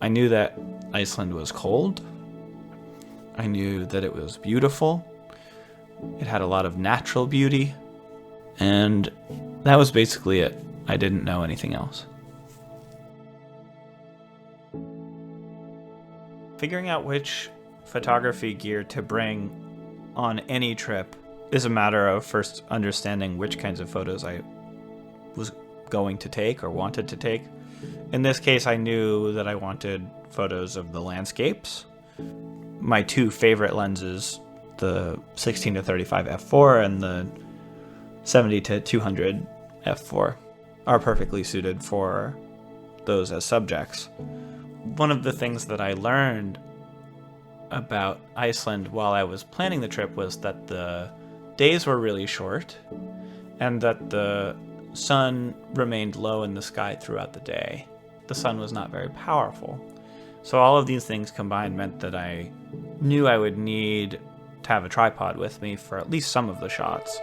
I knew that Iceland was cold. I knew that it was beautiful. It had a lot of natural beauty. And that was basically it. I didn't know anything else. Figuring out which photography gear to bring on any trip is a matter of first understanding which kinds of photos I was going to take or wanted to take. In this case, I knew that I wanted photos of the landscapes. My two favorite lenses, the 16 to 35 f4 and the 70 to 200 f4, are perfectly suited for those as subjects. One of the things that I learned about Iceland while I was planning the trip was that the days were really short and that the sun remained low in the sky throughout the day. The sun was not very powerful. So all of these things combined meant that I knew I would need to have a tripod with me for at least some of the shots.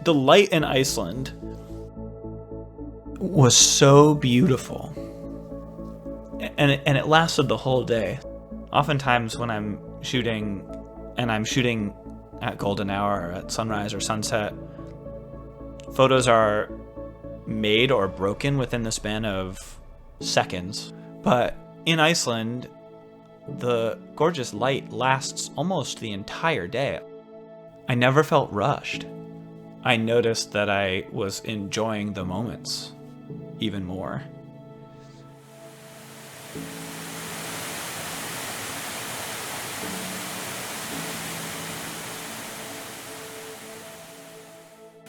The light in Iceland was so beautiful, and it lasted the whole day. Oftentimes when I'm shooting, and I'm shooting at golden hour or at sunrise or sunset, photos are made or broken within the span of seconds. But in Iceland, the gorgeous light lasts almost the entire day. I never felt rushed. I noticed that I was enjoying the moments even more.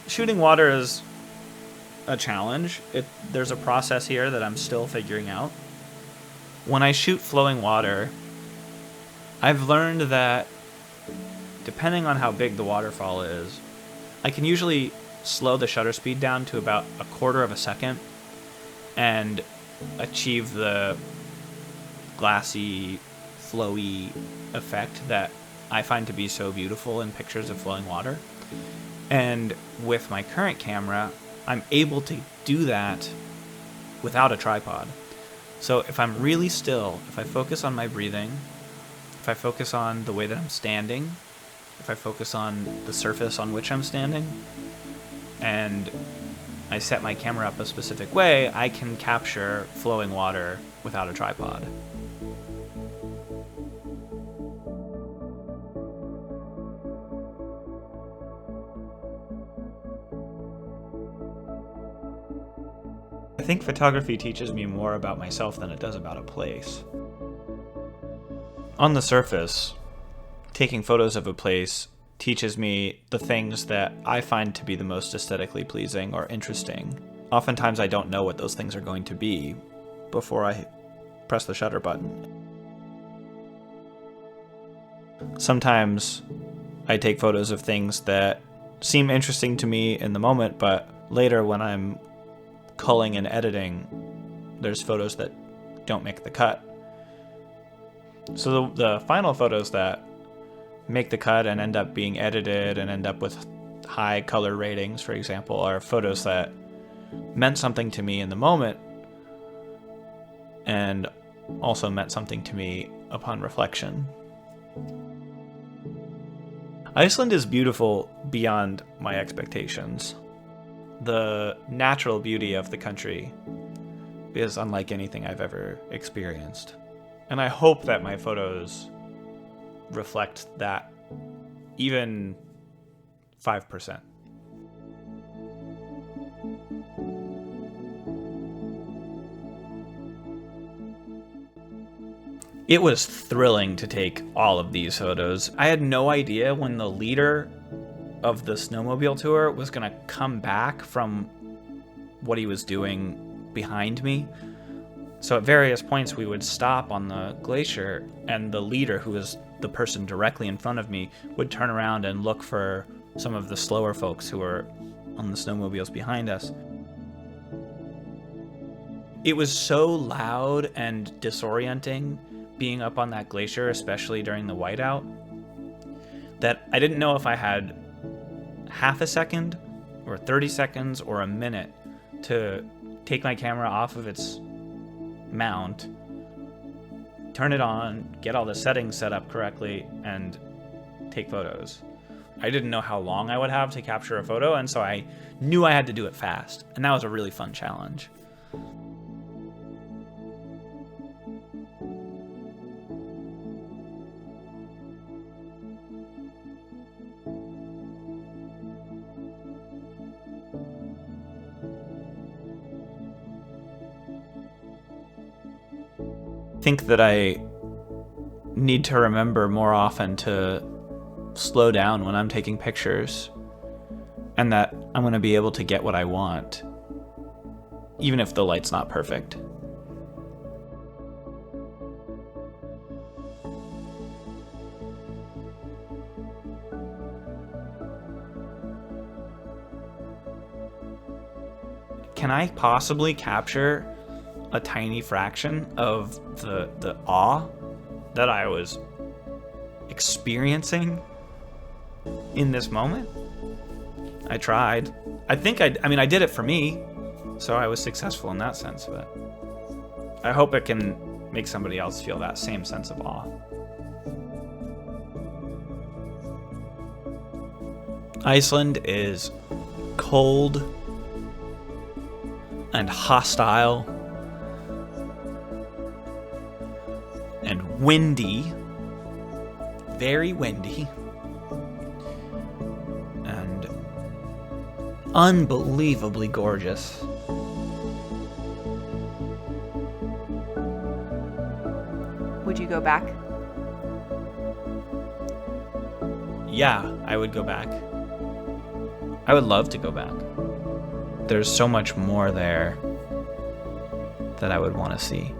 Shooting water is a challenge. There's a process here that I'm still figuring out. When I shoot flowing water, I've learned that depending on how big the waterfall is, I can usually slow the shutter speed down to about a quarter of a second and achieve the glassy, flowy effect that I find to be so beautiful in pictures of flowing water. And with my current camera, I'm able to do that without a tripod. So if I'm really still, if I focus on my breathing, if I focus on the way that I'm standing, if I focus on the surface on which I'm standing, and I set my camera up a specific way, I can capture flowing water without a tripod. I think photography teaches me more about myself than it does about a place. On the surface, taking photos of a place teaches me the things that I find to be the most aesthetically pleasing or interesting. Oftentimes I don't know what those things are going to be before I press the shutter button. Sometimes I take photos of things that seem interesting to me in the moment, but later when I'm culling and editing, there's photos that don't make the cut. So the final photos that make the cut and end up being edited and end up with high color ratings, for example, are photos that meant something to me in the moment and also meant something to me upon reflection. Iceland is beautiful beyond my expectations. The natural beauty of the country is unlike anything I've ever experienced. And I hope that my photos reflect that even 5%. It was thrilling to take all of these photos. I had no idea when the leader of the snowmobile tour was going to come back from what he was doing behind me. So at various points we would stop on the glacier, and the leader, who was the person directly in front of me, would turn around and look for some of the slower folks who were on the snowmobiles behind us. It was so loud and disorienting being up on that glacier, especially during the whiteout, that I didn't know if I had half a second or 30 seconds or a minute to take my camera off of its mount, turn it on, get all the settings set up correctly, and take photos. I didn't know how long I would have to capture a photo, and so I knew I had to do it fast, and that was a really fun challenge. I think that I need to remember more often to slow down when I'm taking pictures, and that I'm going to be able to get what I want, even if the light's not perfect. Can I possibly capture a tiny fraction of the awe that I was experiencing in this moment? I tried. I did it for me, so I was successful in that sense, but I hope it can make somebody else feel that same sense of awe. Iceland is cold and hostile and windy, very windy, and unbelievably gorgeous. Would you go back? Yeah, I would go back. I would love to go back. There's so much more there that I would want to see.